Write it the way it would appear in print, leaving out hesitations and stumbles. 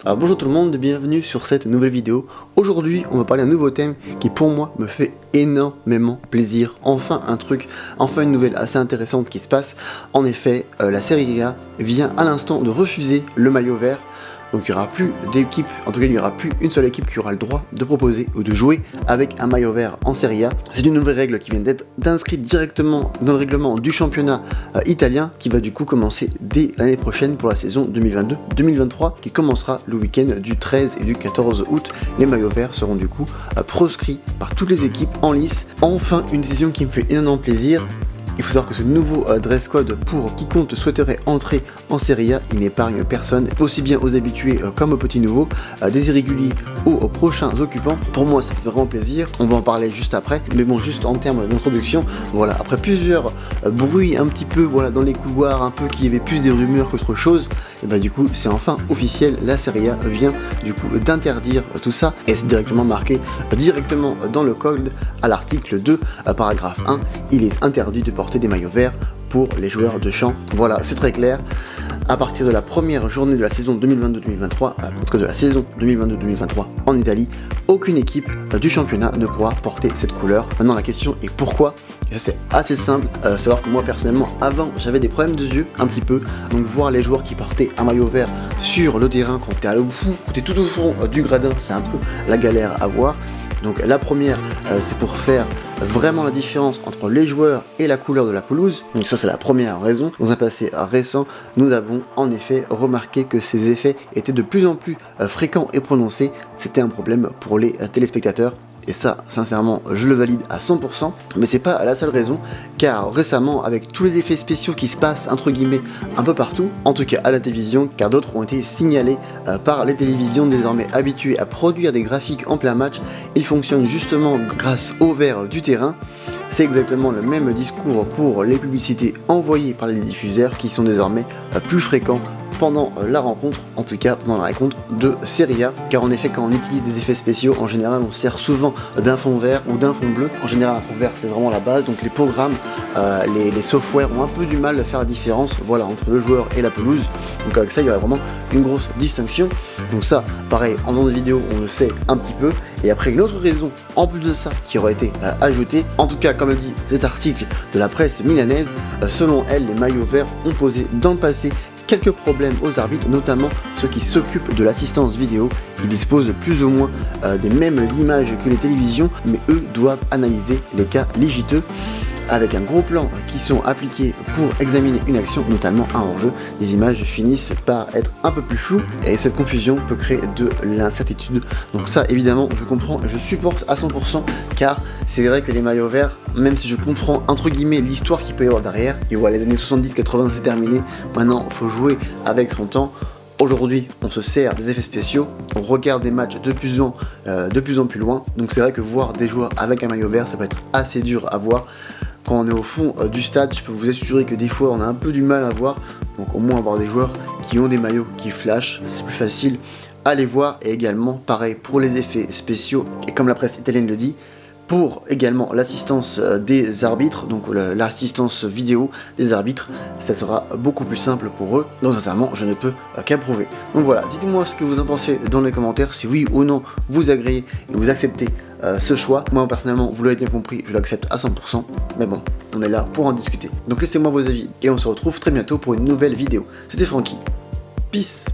Alors bonjour tout le monde, bienvenue sur cette nouvelle vidéo. Aujourd'hui on va parler d'un nouveau thème qui pour moi me fait énormément plaisir. Enfin une nouvelle assez intéressante qui se passe. En effet, la Serie A vient à l'instant de refuser le maillot vert. Donc il n'y aura plus d'équipe, en tout cas il n'y aura plus une seule équipe qui aura le droit de proposer ou de jouer avec un maillot vert en Serie A. C'est une nouvelle règle qui vient d'être inscrite directement dans le règlement du championnat italien qui va du coup commencer dès l'année prochaine pour la saison 2022-2023 qui commencera le week-end du 13 et du 14 août. Les maillots verts seront du coup proscrits par toutes les équipes en lice. Enfin une décision qui me fait énormément plaisir. Il faut savoir que ce nouveau dress code pour quiconque souhaiterait entrer en Serie A, il n'épargne personne, aussi bien aux habitués comme aux petits nouveaux, des irréguliers ou aux prochains occupants. Pour moi ça fait vraiment plaisir, on va en parler juste après, mais bon juste en termes d'introduction, voilà, après plusieurs bruits un petit peu voilà, dans les couloirs, un peu qui y avait plus des rumeurs qu'autre chose, et bah du coup c'est enfin officiel, la Serie A vient du coup d'interdire tout ça, et c'est directement marqué directement dans le code à l'article 2, paragraphe 1, il est interdit de porter des maillots verts pour les joueurs de champ. Voilà, c'est très clair. À partir de la première journée de la saison 2022-2023, en tout cas de la saison 2022-2023 en Italie, aucune équipe du championnat ne pourra porter cette couleur. Maintenant la question est pourquoi? C'est assez simple, savoir que moi personnellement avant j'avais des problèmes de yeux un petit peu, donc voir les joueurs qui portaient un maillot vert sur le terrain quand t'es tout au fond du gradin, c'est un peu la galère à voir. Donc la première, c'est pour faire vraiment la différence entre les joueurs et la couleur de la pelouse. Donc ça c'est la première raison. Dans un passé récent, nous avons en effet remarqué que ces effets étaient de plus en plus fréquents et prononcés. C'était un problème pour les téléspectateurs. Et ça, sincèrement, je le valide à 100%, mais c'est pas la seule raison, car récemment, avec tous les effets spéciaux qui se passent, entre guillemets, un peu partout, en tout cas à la télévision, car d'autres ont été signalés par les télévisions désormais habituées à produire des graphiques en plein match, ils fonctionnent justement grâce au vert du terrain. C'est exactement le même discours pour les publicités envoyées par les diffuseurs qui sont désormais plus fréquents pendant la rencontre, en tout cas dans la rencontre de Serie A, car en effet quand on utilise des effets spéciaux, en général on sert souvent d'un fond vert ou d'un fond bleu. En général un fond vert c'est vraiment la base, donc les programmes, les softwares ont un peu du mal à faire la différence voilà, entre le joueur et la pelouse, donc avec ça il y aurait vraiment une grosse distinction. Donc ça, pareil, en faisant des vidéos on le sait un petit peu, et après une autre raison, en plus de ça, qui aurait été ajoutée, en tout cas comme le dit cet article de la presse milanaise, selon elle les maillots verts ont posé dans le passé quelques problèmes aux arbitres, notamment ceux qui s'occupent de l'assistance vidéo. Ils disposent plus ou moins des mêmes images que les télévisions, mais eux doivent analyser les cas légiteux avec un gros plan qui sont appliqués pour examiner une action, notamment un hors-jeu. Les images finissent par être un peu plus floues et cette confusion peut créer de l'incertitude. Donc ça évidemment je comprends, je supporte à 100% car c'est vrai que les maillots verts, même si je comprends entre guillemets l'histoire qu'il peut y avoir derrière, et voilà les années 70-80 c'est terminé, maintenant il faut jouer avec son temps. Aujourd'hui, on se sert des effets spéciaux, on regarde des matchs de plus en plus loin, donc c'est vrai que voir des joueurs avec un maillot vert, ça peut être assez dur à voir. Quand on est au fond du stade, je peux vous assurer que des fois on a un peu du mal à voir, donc au moins avoir des joueurs qui ont des maillots qui flashent, c'est plus facile à les voir, et également pareil pour les effets spéciaux, et comme la presse italienne le dit, pour également l'assistance des arbitres, donc l'assistance vidéo des arbitres, ça sera beaucoup plus simple pour eux, donc sincèrement je ne peux qu'approuver. Donc voilà, dites-moi ce que vous en pensez dans les commentaires, si oui ou non vous agréez et vous acceptez ce choix. Moi personnellement, vous l'avez bien compris, je l'accepte à 100%, mais bon, on est là pour en discuter. Donc laissez-moi vos avis, et on se retrouve très bientôt pour une nouvelle vidéo. C'était Francky, peace.